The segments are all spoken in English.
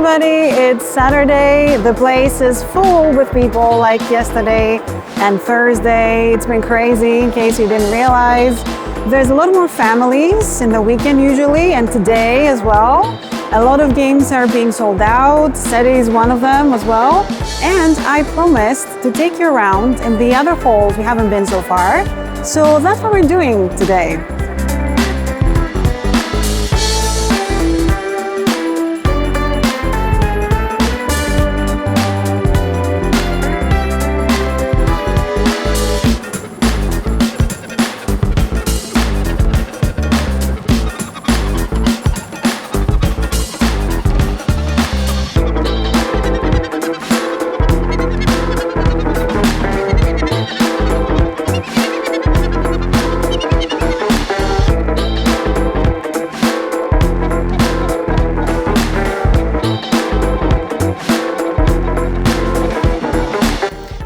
everybody, it's Saturday. The place is full with people like yesterday and Thursday. It's been crazy, in case you didn't realize. There's a lot more families in the weekend usually, and today as well. A lot of games are being sold out. SETI is one of them as well. And I promised to take you around in the other halls we haven't been so far. So that's what we're doing today.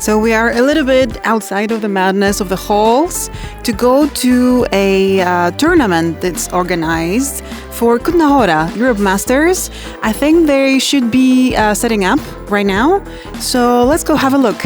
So we are a little bit outside of the madness of the halls to go to a tournament that's organized for Kutnahora Europe Masters. I think they should be setting up right now. So let's go have a look.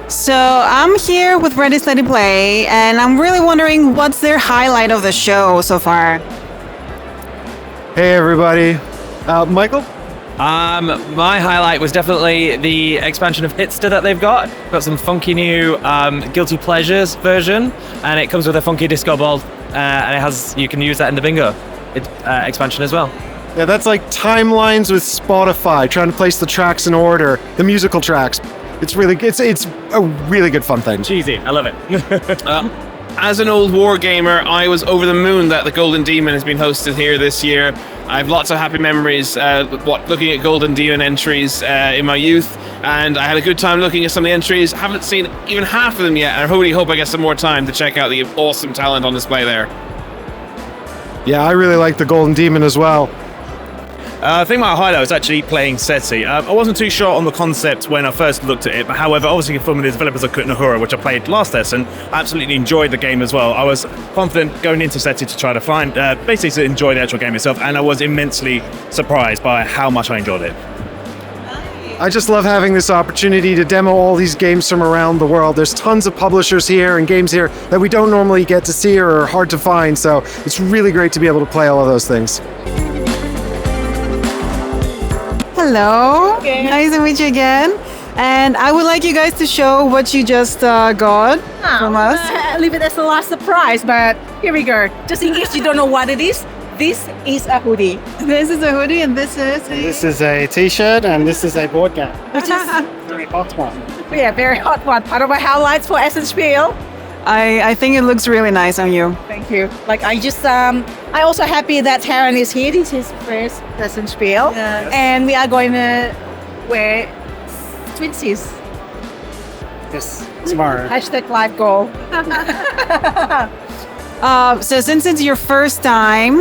So I'm here with Ready Steady Play, and I'm really wondering what's their highlight of the show so far. Hey everybody, Michael? My highlight was definitely the expansion of Hitster that they've got. Got some funky new Guilty Pleasures version, and it comes with a funky disco ball, and it has, you can use that in the bingo expansion as well. Yeah, that's like timelines with Spotify, trying to place the tracks in order, the musical tracks. It's a really good fun thing. Cheesy, I love it. As an old war gamer, I was over the moon that the Golden Demon has been hosted here this year. I have lots of happy memories looking at Golden Demon entries in my youth, and I had a good time looking at some of the entries. Haven't seen even half of them yet, and I really hope I get some more time to check out the awesome talent on display there. Yeah, I really like the Golden Demon as well. I think my highlight was actually playing SETI. I wasn't too sure on the concept when I first looked at it, but however, obviously from the developers of Kutnahora, which I played last Essen, I absolutely enjoyed the game as well. I was confident going into SETI to try to find, basically to enjoy the actual game itself, and I was immensely surprised by how much I enjoyed it. I just love having this opportunity to demo all these games from around the world. There's tons of publishers here and games here that we don't normally get to see or are hard to find, so it's really great to be able to play all of those things. Hello, nice to meet you again. And I would like you guys to show what you just got from us. Leave it as the last surprise, but here we go. Just in case you don't know what it is, this is a hoodie. This is a hoodie, and this is This is a t-shirt, and this is a board game. Which is Very hot one. yeah, very hot one. Part of my highlights for Essen Spiel. I think it looks really nice on you. Thank you. Like I also happy that Taran is here. This is his first Essen Spiel, and we are going to wear twinsies. Yes, tomorrow. Hashtag live goal. So since it's your first time,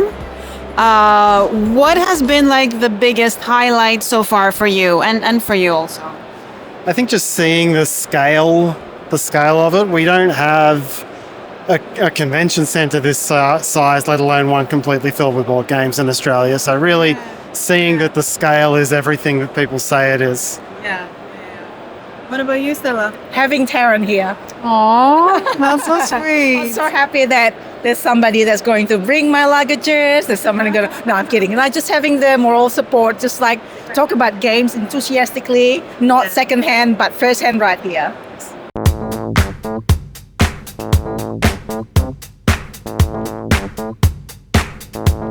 what has been like the biggest highlight so far for you and for you also? I think just seeing the scale of it. We don't have a convention centre this size, let alone one completely filled with board games in Australia. So really seeing that the scale is everything that people say it is. Yeah. What about you, Stella? Having Taran here. Aww, that's so sweet. I'm so happy that there's somebody that's going to bring my luggages. There's somebody going to... No, I'm kidding. Like just having the moral support, just like talk about games enthusiastically, not secondhand, but firsthand right here.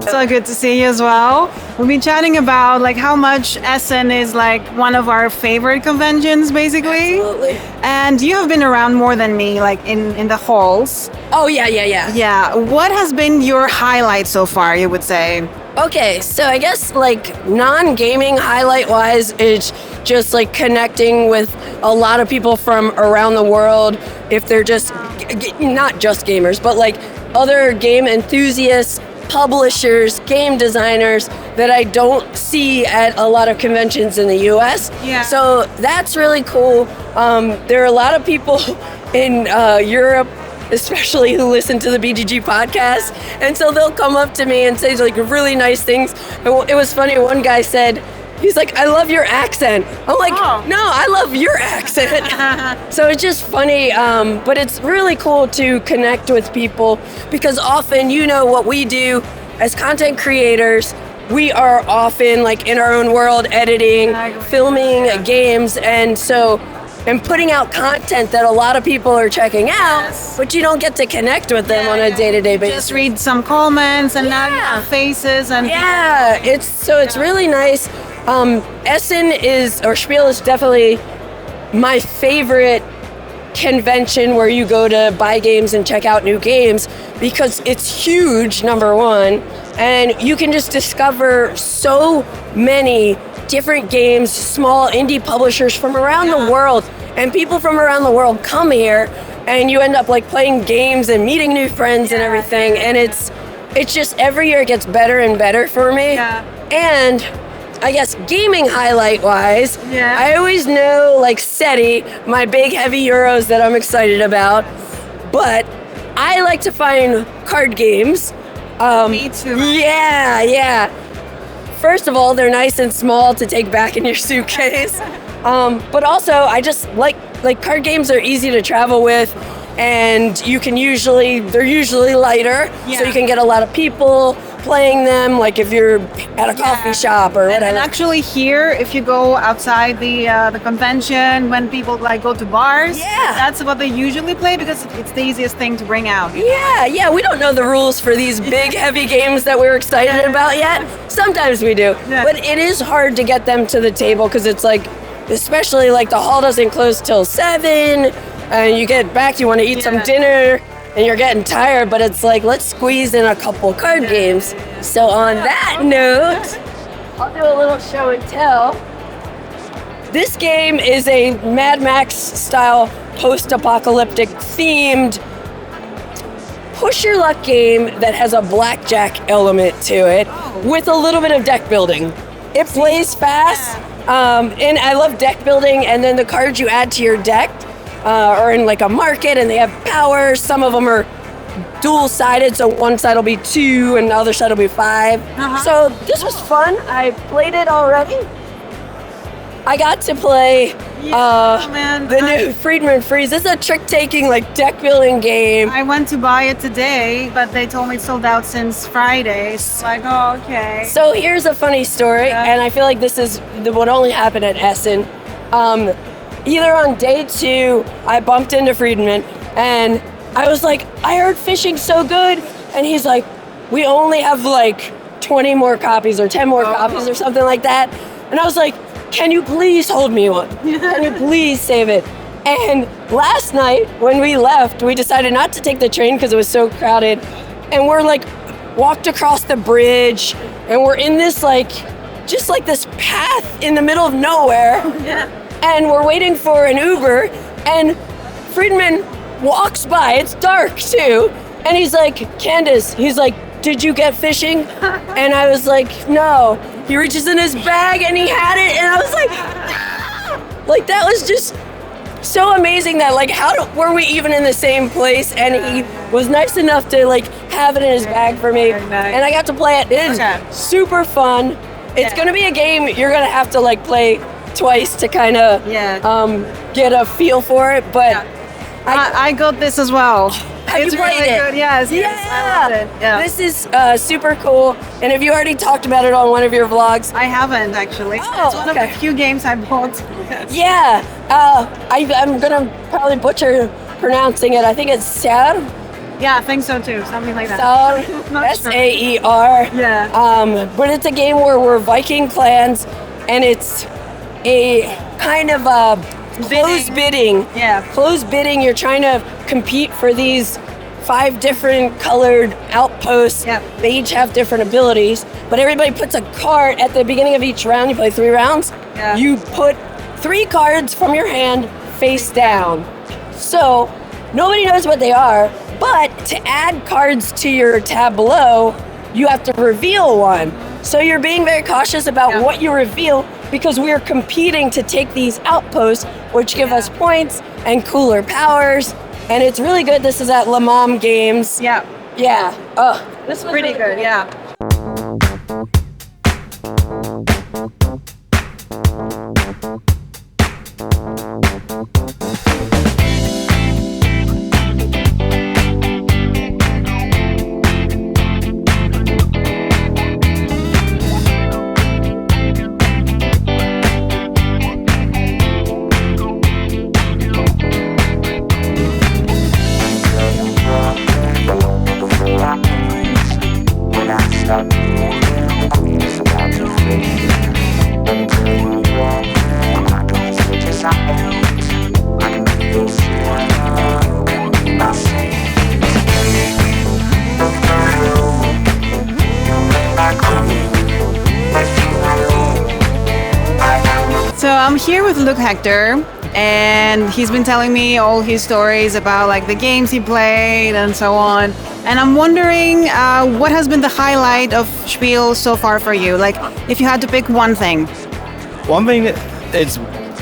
So good to see you as well. We've been chatting about like how much Essen is like one of our favorite conventions, basically. Absolutely. And you have been around more than me, like in the halls. Oh, yeah. Yeah. What has been your highlight so far, you would say? Okay, so I guess like non-gaming highlight-wise, it's just like connecting with a lot of people from around the world. If they're just not just gamers, but like other game enthusiasts, publishers, game designers that I don't see at a lot of conventions in the US. Yeah. So that's really cool. There are a lot of people in Europe, especially who listen to the BGG podcast, and so they'll come up to me and say like really nice things. And it was funny, one guy said, he's like, I love your accent. I'm like, no, I love your accent. So it's just funny, but it's really cool to connect with people because often, what we do as content creators, we are often like in our own world editing, filming games, and putting out content that a lot of people are checking out, but you don't get to connect with them on a day-to-day basis. Just read some comments and not faces and it's really nice. Essen Spiel is definitely my favorite convention where you go to buy games and check out new games because it's huge, number one, and you can just discover so many different games, small indie publishers from around the world, and people from around the world come here, and you end up like playing games and meeting new friends and everything, and it's just every year it gets better and better for me. And I guess gaming highlight wise, I always know like SETI, my big heavy Euros that I'm excited about, but I like to find card games. Me too. Yeah. First of all, they're nice and small to take back in your suitcase. But also, I just like card games are easy to travel with, and they're usually lighter, so you can get a lot of people playing them, like if you're at a coffee shop or whatever. And actually here, if you go outside the convention, when people like go to bars, that's what they usually play because it's the easiest thing to bring out. Yeah, we don't know the rules for these big heavy games that we're excited about yet. Sometimes we do, but it is hard to get them to the table because it's like, especially like the hall doesn't close till 7, and you get back, you want to eat some dinner, and you're getting tired, but it's like, let's squeeze in a couple card games. So on that note, I'll do a little show and tell. This game is a Mad Max style post-apocalyptic themed push your luck game that has a blackjack element to it with a little bit of deck building. It plays fast, and I love deck building, and then the cards you add to your deck are in like a market and they have powers. Some of them are dual-sided, so one side will be 2 and the other side will be 5. So this was fun. I played it already. I got to play the new Friedman Freeze. This is a trick-taking, like deck-building game. I went to buy it today, but they told me it's sold out since Friday. So like, okay. So here's a funny story, and I feel like this is what only happened at Essen. Either on day 2, I bumped into Friedman, and I was like, I heard fishing's so good, and he's like, we only have like 20 more copies or 10 more copies or something like that. And I was like, can you please hold me one? Can you please save it? And last night when we left, we decided not to take the train because it was so crowded, and we're like walked across the bridge, and we're in this like just like this path in the middle of nowhere. And we're waiting for an Uber, and Friedman walks by. It's dark too, and he's like, Candace, he's like, did you get fishing? And I was like, no. He reaches in his bag and he had it, and I was like, ah! Like that was just so amazing that like were we even in the same place? And he was nice enough to like have it in his bag for me, and I got to play it. It is super fun. It's gonna be a game you're gonna have to like play twice to kind of get a feel for it, but I got this as well. Have you played it? Good. Yes, I loved it. Yeah. This is super cool. And have you already talked about it on one of your vlogs? I haven't actually. It's one of the few games I bought. Yeah, I'm gonna probably butcher pronouncing it. I think it's Saer. Yeah, I think so too. Something like that. Saer. Yeah. But it's a game where we're Viking clans, and it's a kind of closed bidding. Yeah. Closed bidding. You're trying to compete for these 5 different colored outposts. Yep. They each have different abilities, but everybody puts a card at the beginning of each round. You play 3 rounds. You put 3 cards from your hand face down. So Nobody knows what they are, but to add cards to your tableau, you have to reveal one. So you're being very cautious about what you reveal because we are competing to take these outposts, which give us points and cooler powers. And it's really good. This is at La Mom Games. Yeah. Yeah. Oh, This was pretty good, yeah. So I'm here with Luke Hector, and he's been telling me all his stories about like the games he played and so on. And I'm wondering what has been the highlight of Spiel so far for you? Like, if you had to pick one thing. One thing, it's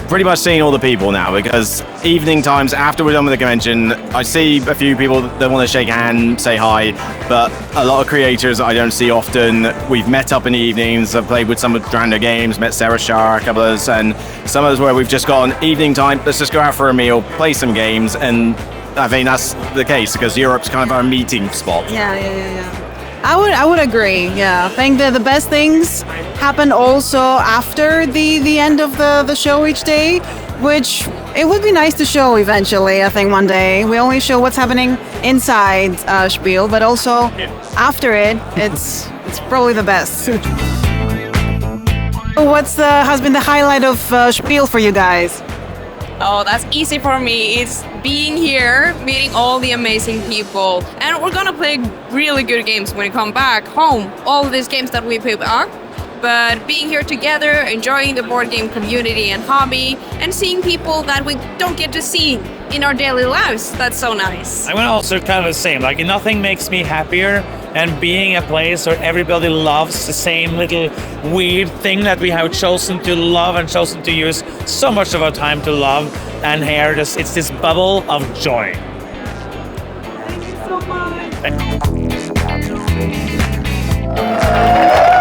pretty much seeing all the people now, because evening times after we're done with the convention, I see a few people that want to shake a hand, say hi, but a lot of creators that I don't see often. We've met up in the evenings. I've played with some of Dranda Games, met Sarah Shah, a couple of others, and some others where we've just gone evening time, let's just go out for a meal, play some games, and I think that's the case because Europe's kind of our meeting spot. Yeah. I would agree. Yeah, I think that the best things happen also after the end of the show each day, which it would be nice to show eventually. I think one day we only show what's happening inside Spiel, but also after it, it's probably the best. Has been the highlight of Spiel for you guys? Oh, that's easy for me. It's being here, meeting all the amazing people. And we're gonna play really good games when we come back home. All these games that we pick up. But being here together, enjoying the board game community and hobby, and seeing people that we don't get to see in our daily lives, that's so nice. I'm also kind of the same. Like, nothing makes me happier than being a place where everybody loves the same little weird thing that we have chosen to love and chosen to use so much of our time to love. And here, it's this bubble of joy. Thank you so much.